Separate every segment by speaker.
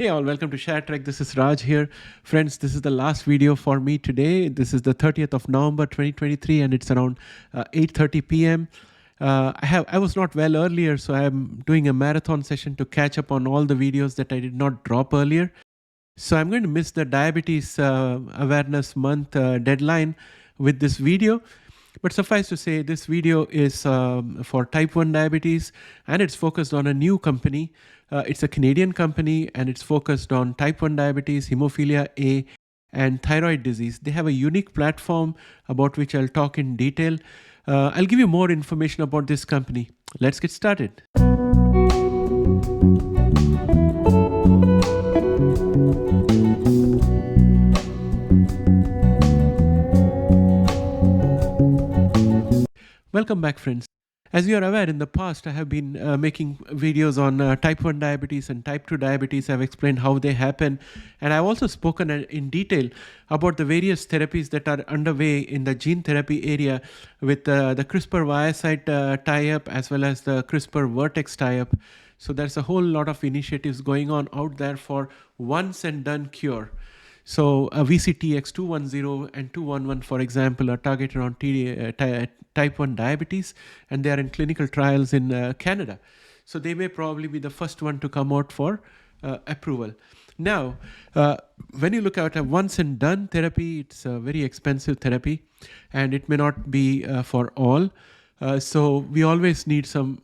Speaker 1: Hey all, welcome to ShareTreck. This is Raj here. Friends, this is the last video for me today. This is the 30th of November 2023 and it's around 8:30 p.m. I was not well earlier, so I'm doing a marathon session to catch up on all the videos that I did not drop earlier. So I'm going to miss the Diabetes Awareness Month deadline with this video. But suffice to say, this video is for type 1 diabetes and it's focused on a new company. It's a Canadian company and it's focused on type 1 diabetes, hemophilia A, and thyroid disease. They have a unique platform about which I'll talk in detail. I'll give you more information about this company. Let's get started. Welcome back, friends. As you are aware, in the past, I have been making videos on type 1 diabetes and type 2 diabetes. I've explained how they happen. And I've also spoken in detail about the various therapies that are underway in the gene therapy area with the CRISPR Viacyte tie-up as well as the CRISPR Vertex tie-up. So there's a whole lot of initiatives going on out there for once and done cure. So VCTX 210 and 211, for example, are targeted on type 1 diabetes, and they are in clinical trials in Canada. So they may probably be the first one to come out for approval. Now, when you look at a once and done therapy, it's a very expensive therapy, and it may not be for all. So we always need some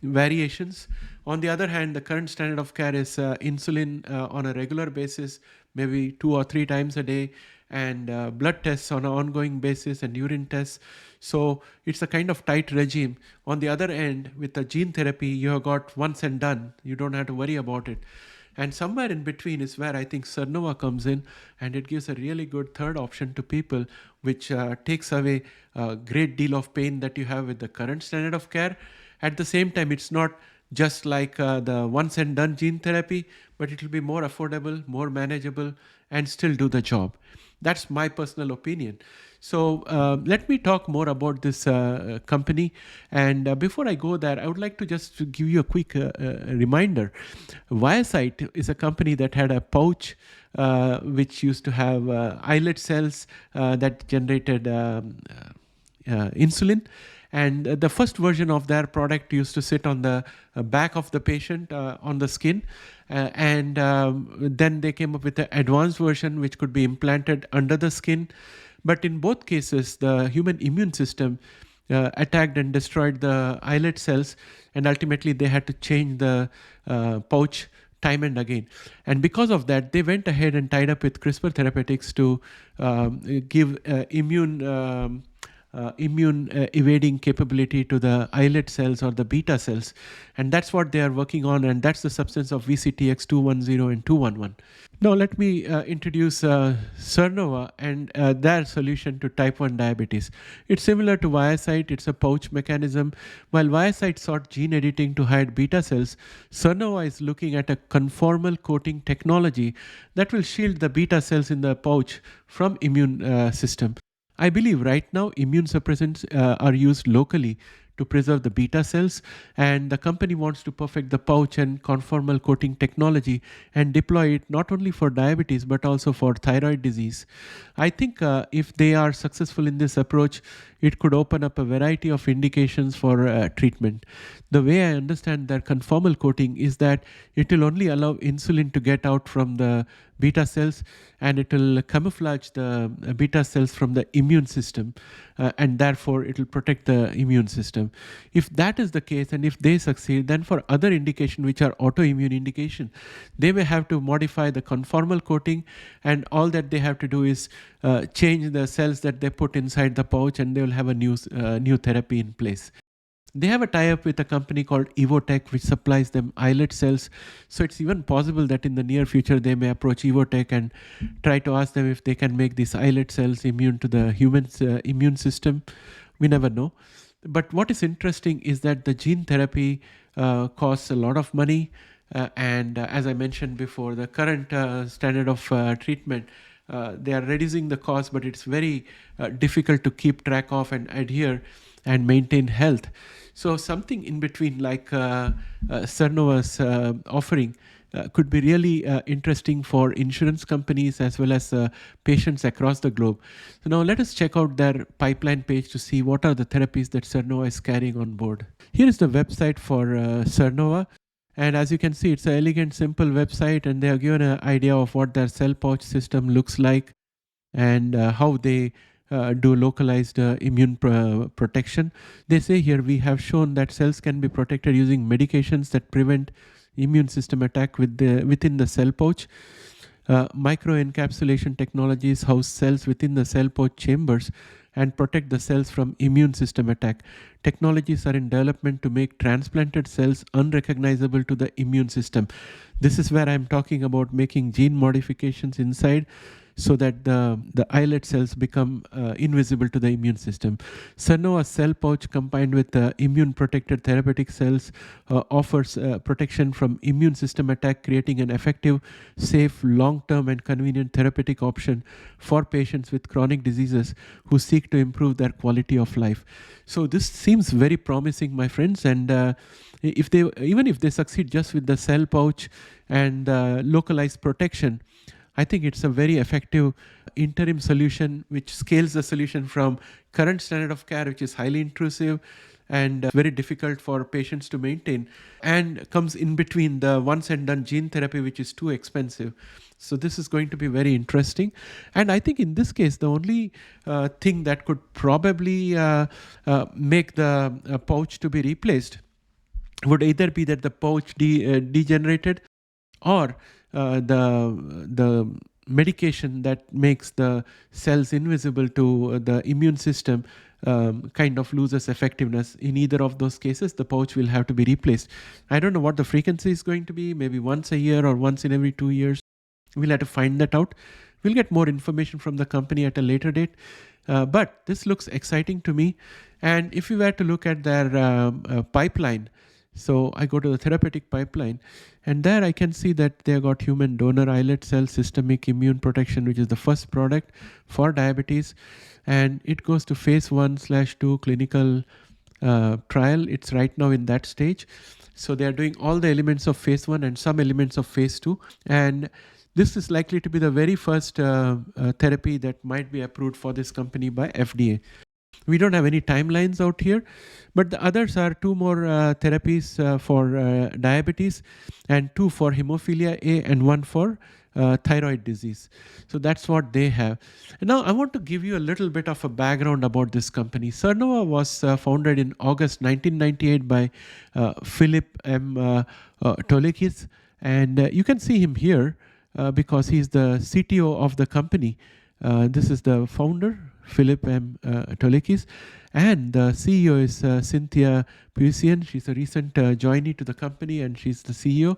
Speaker 1: variations. On the other hand, the current standard of care is insulin on a regular basis, maybe 2 or 3 times a day, and blood tests on an ongoing basis and urine tests. So it's a kind of tight regime. On the other end, with the gene therapy, you have got once and done. You don't have to worry about it. And somewhere in between is where I think Sernova comes in, and it gives a really good third option to people, which takes away a great deal of pain that you have with the current standard of care. At the same time, it's not just like the once and done gene therapy, but it will be more affordable, more manageable, and still do the job. That's my personal opinion. So let me talk more about this company. And before I go there, I would like to just give you a quick reminder. Viacyte is a company that had a pouch which used to have islet cells that generated insulin. And the first version of their product used to sit on the back of the patient on the skin. Then they came up with the advanced version, which could be implanted under the skin. But in both cases, the human immune system attacked and destroyed the islet cells. And ultimately, they had to change the pouch time and again. And because of that, they went ahead and tied up with CRISPR Therapeutics to give immune evading capability to the islet cells or the beta cells. And that's what they are working on, and that's the substance of VCTX 210 and 211. Now let me introduce Sernova and their solution to type 1 diabetes. It's similar to Viacyte. It's a pouch mechanism. While Viacyte sought gene editing to hide beta cells, Sernova is looking at a conformal coating technology that will shield the beta cells in the pouch from immune system. I believe right now immune suppressants are used locally to preserve the beta cells, and the company wants to perfect the pouch and conformal coating technology and deploy it not only for diabetes but also for thyroid disease. I think if they are successful in this approach, it could open up a variety of indications for treatment. The way I understand their conformal coating is that it will only allow insulin to get out from the beta cells, and it will camouflage the beta cells from the immune system, and therefore it will protect the immune system. If that is the case, and if they succeed, then for other indication which are autoimmune indication, they may have to modify the conformal coating, and all that they have to do is change the cells that they put inside the pouch, and they will have a new therapy in place. They have a tie-up with a company called Evotech, which supplies them islet cells. So it's even possible that in the near future, they may approach Evotech and try to ask them if they can make these islet cells immune to the human's immune system. We never know. But what is interesting is that the gene therapy costs a lot of money. And as I mentioned before, the current standard of treatment, they are reducing the cost, but it's very difficult to keep track of and adhere and maintain health. So something in between, like Sernova's offering, could be really interesting for insurance companies as well as patients across the globe. So now let us check out their pipeline page to see what are the therapies that Sernova is carrying on board. Here is the website for Sernova. And as you can see, it's an elegant, simple website, and they have given an idea of what their cell pouch system looks like and how they do localized immune protection. They say here, we have shown that cells can be protected using medications that prevent immune system attack within the cell pouch. Microencapsulation technologies house cells within the cell pouch chambers and protect the cells from immune system attack. Technologies are in development to make transplanted cells unrecognizable to the immune system. This is where I'm talking about making gene modifications inside so that the islet cells become invisible to the immune system. Sernova cell pouch combined with immune protected therapeutic cells offers protection from immune system attack, creating an effective, safe, long-term and convenient therapeutic option for patients with chronic diseases who seek to improve their quality of life. So this seems very promising, my friends, and even if they succeed just with the cell pouch and localized protection, I think it's a very effective interim solution which scales the solution from current standard of care, which is highly intrusive and very difficult for patients to maintain, and comes in between the once and done gene therapy, which is too expensive. So this is going to be very interesting. And I think in this case, the only thing that could probably make the pouch to be replaced would either be that the pouch degenerated, or the medication that makes the cells invisible to the immune system kind of loses effectiveness. In either of those cases, the pouch will have to be replaced. I don't know what the frequency is going to be, maybe once a year or once in every 2 years. We'll have to find that out. We'll get more information from the company at a later date. But this looks exciting to me. And if you were to look at their pipeline, so I go to the therapeutic pipeline, and there I can see that they got human donor islet cell systemic immune protection, which is the first product for diabetes. And it goes to phase 1/2 clinical trial. It's right now in that stage. So they are doing all the elements of phase 1 and some elements of phase 2. And this is likely to be the very first therapy that might be approved for this company by FDA. We don't have any timelines out here, but the others are 2 more therapies for diabetes, and 2 for hemophilia A and 1 for thyroid disease. So that's what they have. And now I want to give you a little bit of a background about this company. Sernova was founded in August 1998 by Philip M. Tolekis, and you can see him here because he's the CTO of the company. This is the founder, Philip M. Tolekis, and the CEO is Cynthia Puisian. She's a recent joinee to the company, and she's the CEO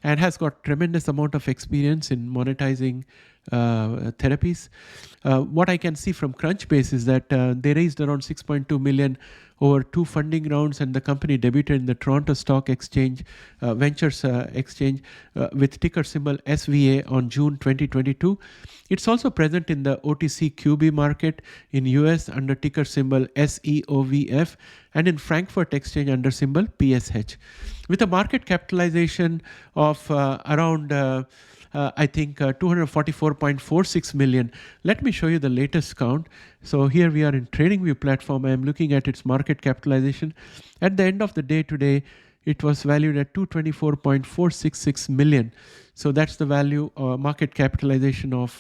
Speaker 1: and has got tremendous amount of experience in monetizing therapies. What I can see from Crunchbase is that they raised around 6.2 million over 2 funding rounds, and the company debuted in the Toronto Stock Exchange Ventures Exchange with ticker symbol SVA on June 2022. It's also present in the OTC QB market in US under ticker symbol SEOVF, and in Frankfurt Exchange under symbol PSH, with a market capitalization of around I think 244.46 million. Let me show you the latest count. So here we are in TradingView platform. I am looking at its market capitalization. At the end of the day today, it was valued at 224.466 million. So that's the value market capitalization of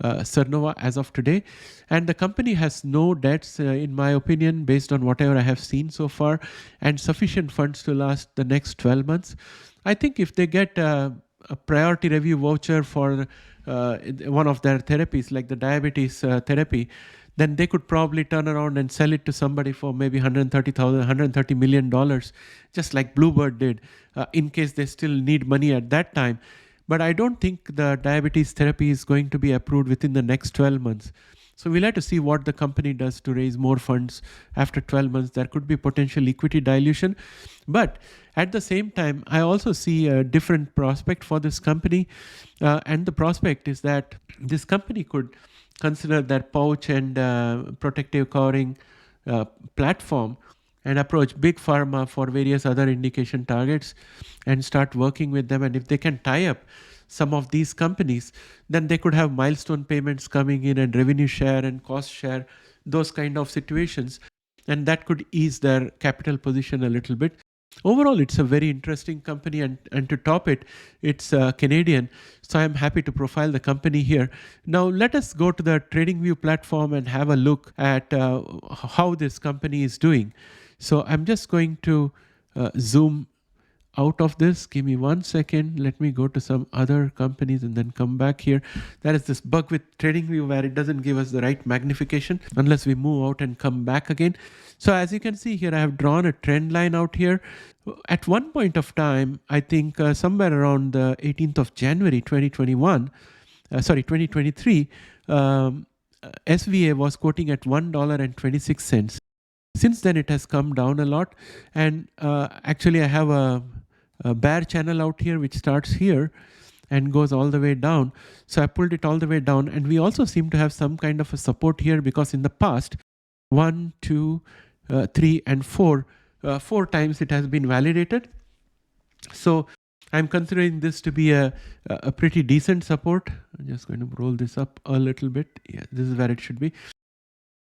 Speaker 1: Sernova as of today. And the company has no debts, in my opinion, based on whatever I have seen so far, and sufficient funds to last the next 12 months. I think if they get a priority review voucher for one of their therapies, like the diabetes therapy, then they could probably turn around and sell it to somebody for maybe $130 million, just like Bluebird did, in case they still need money at that time. But I don't think the diabetes therapy is going to be approved within the next 12 months. So we'll have to see what the company does to raise more funds after 12 months. There could be potential equity dilution. But at the same time, I also see a different prospect for this company. And the prospect is that this company could consider their pouch and protective covering platform and approach big pharma for various other indication targets and start working with them. And if they can tie up some of these companies, then they could have milestone payments coming in and revenue share and cost share, those kind of situations. And that could ease their capital position a little bit. Overall, it's a very interesting company, and to top it, it's Canadian. So I'm happy to profile the company here. Now, let us go to the TradingView platform and have a look at how this company is doing. So I'm just going to zoom out of this. Give me 1 second. Let me go to some other companies and then come back here. There is this bug with TradingView where it doesn't give us the right magnification unless we move out and come back again. So as you can see here, I have drawn a trend line out here. At one point of time, I think somewhere around the 18th of January 2023, SVA was quoting at $1.26. Since then, it has come down a lot. And actually, I have a bear channel out here which starts here and goes all the way down. So I pulled it all the way down, and we also seem to have some kind of a support here, because in the past 1, 2, 3 and 4 times it has been validated. So I'm considering this to be a pretty decent support. I'm just going to roll this up a little bit. Yeah, this is where it should be.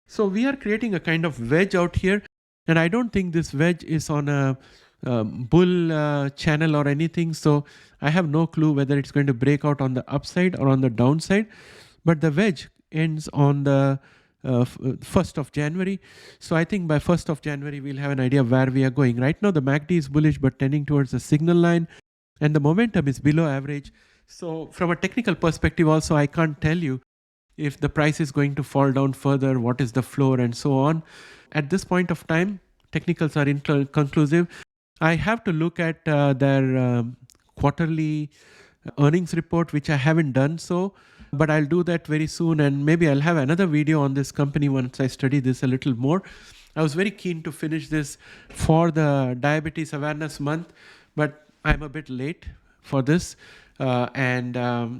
Speaker 1: So we are creating a kind of wedge out here, and I don't think this wedge is on a bull channel or anything. So I have no clue whether it's going to break out on the upside or on the downside, but the wedge ends on the 1st of January. So I think by 1st of January, we'll have an idea of where we are going. Right now, the MACD is bullish, but tending towards the signal line, and the momentum is below average. So from a technical perspective also, I can't tell you if the price is going to fall down further, what is the floor, and so on. At this point of time, technicals are inconclusive. I have to look at their quarterly earnings report, which I haven't done so, but I'll do that very soon, and maybe I'll have another video on this company once I study this a little more. I was very keen to finish this for the Diabetes Awareness Month, but I'm a bit late for this. Yeah,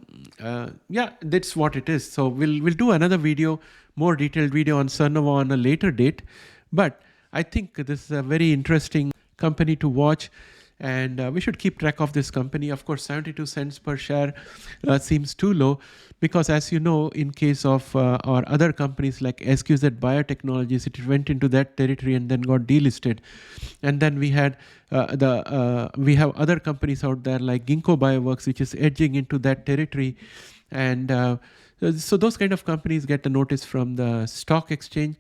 Speaker 1: that's what it is. So we'll do another video, more detailed video on Sernova on a later date. But I think this is a very interesting company to watch, and we should keep track of this company. Of course, 72 cents per share seems too low, because as you know, in case of our other companies like SQZ Biotechnologies, it went into that territory and then got delisted. And then we had we have other companies out there like Ginkgo Bioworks, which is edging into that territory. And so those kind of companies get a notice from the stock exchange.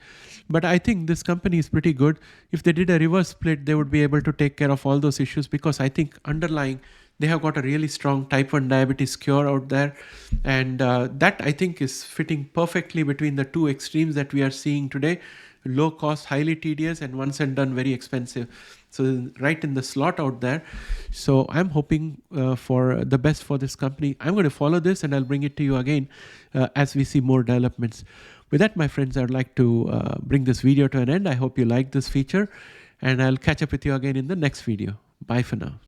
Speaker 1: But I think this company is pretty good. If they did a reverse split, they would be able to take care of all those issues, because I think underlying, they have got a really strong type 1 diabetes cure out there. And that I think is fitting perfectly between the two extremes that we are seeing today. Low cost, highly tedious, and once and done, very expensive. So right in the slot out there. So I'm hoping for the best for this company. I'm going to follow this, and I'll bring it to you again as we see more developments. With that, my friends, I'd like to bring this video to an end. I hope you like this feature, and I'll catch up with you again in the next video. Bye for now.